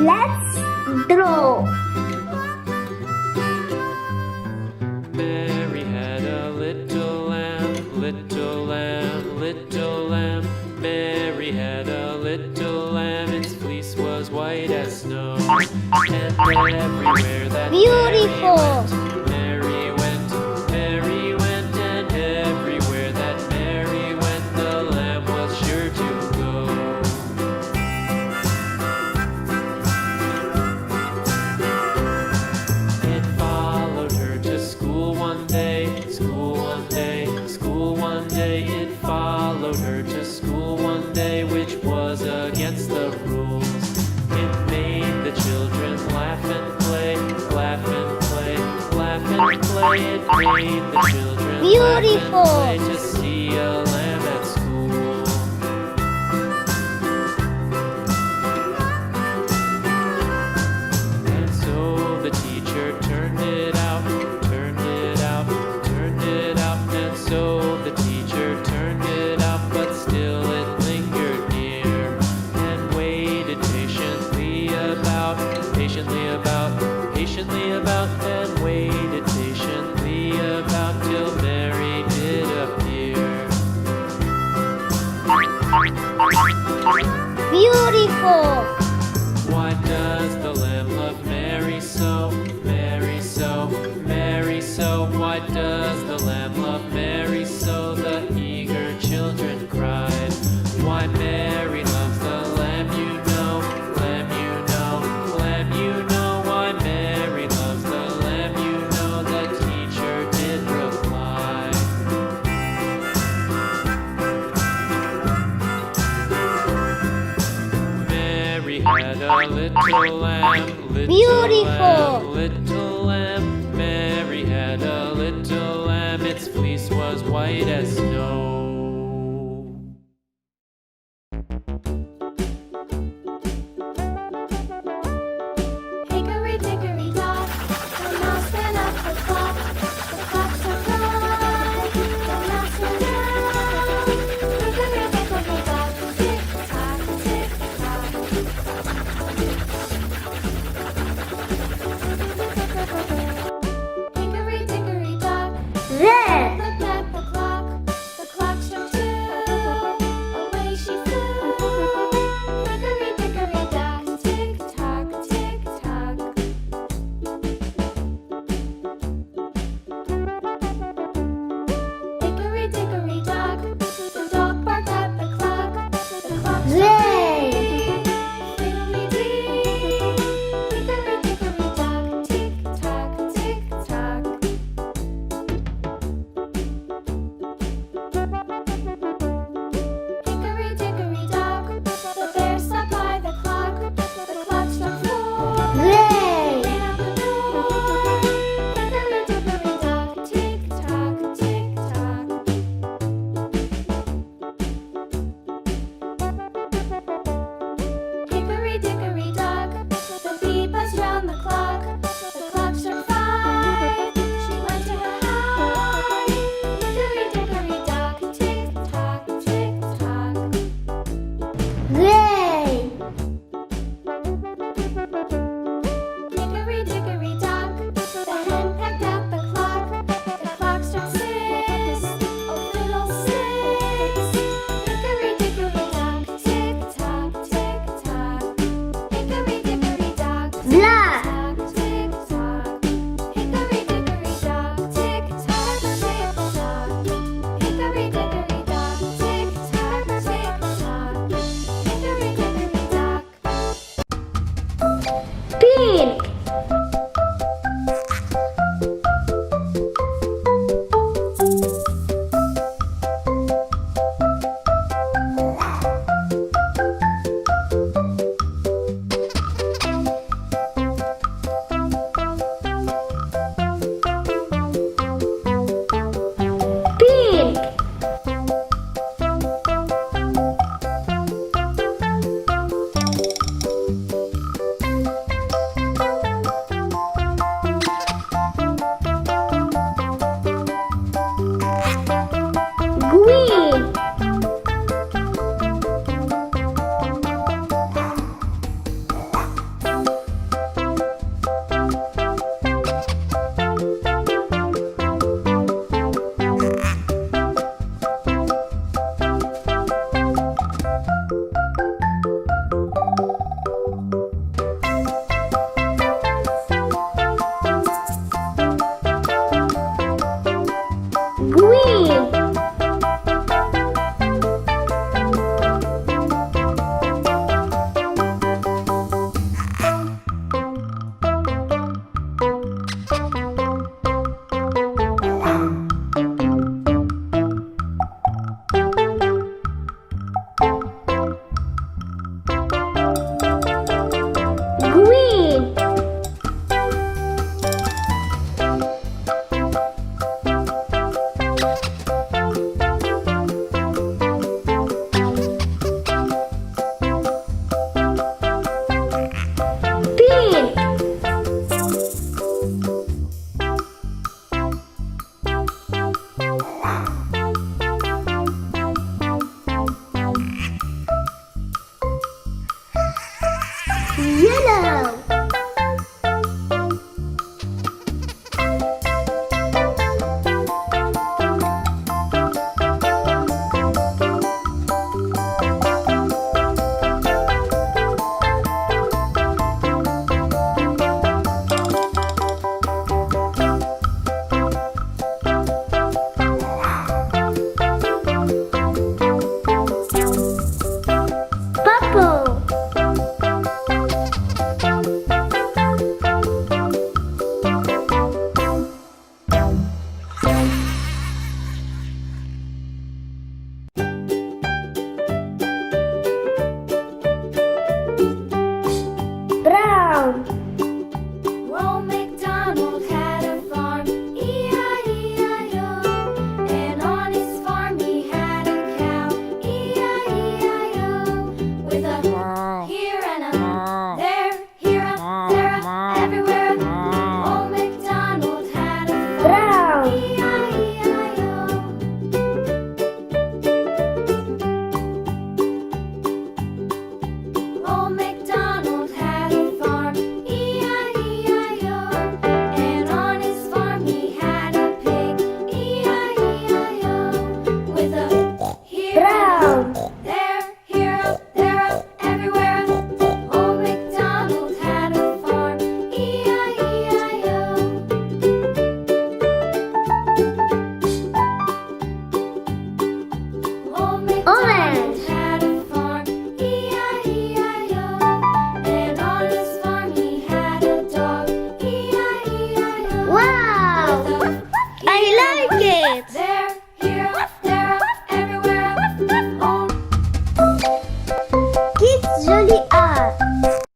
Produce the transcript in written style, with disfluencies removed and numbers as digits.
Let's draw. Mary had a little lamb, little lamb, little lamb. Mary had a little lamb, its fleece was white as snow. And everywhere that Beautiful. Mary went, Mary went, and everywhere that Mary went, the lamb was sure to go. It followed her to school one day, school one day, school one day. It followed her to school one day, which was against the rules. It made the children laugh and play, laugh and play, laugh and play. It made the children Beautiful. laugh and play to see a lamb at school. And so the teacher turned it out, turned it out, turned it out. And so the teacher turned it out, but still it lingered near and waited patiently about, patiently about, patiently about, and waited patiently about till Mary did appear. Beautiful. Why does the lamb love Mary so? Mary so, Mary so. Why does the lamb love Mary so? The eager children cried. Why Mary loves the lamb, you know, lamb, you know, lamb, you know. Why Mary loves the lamb, you know, the teacher did reply. Mary had a little lamb, little Beautiful. lamb, little lamb. Mary had a little lamb, its fleece was white as snow.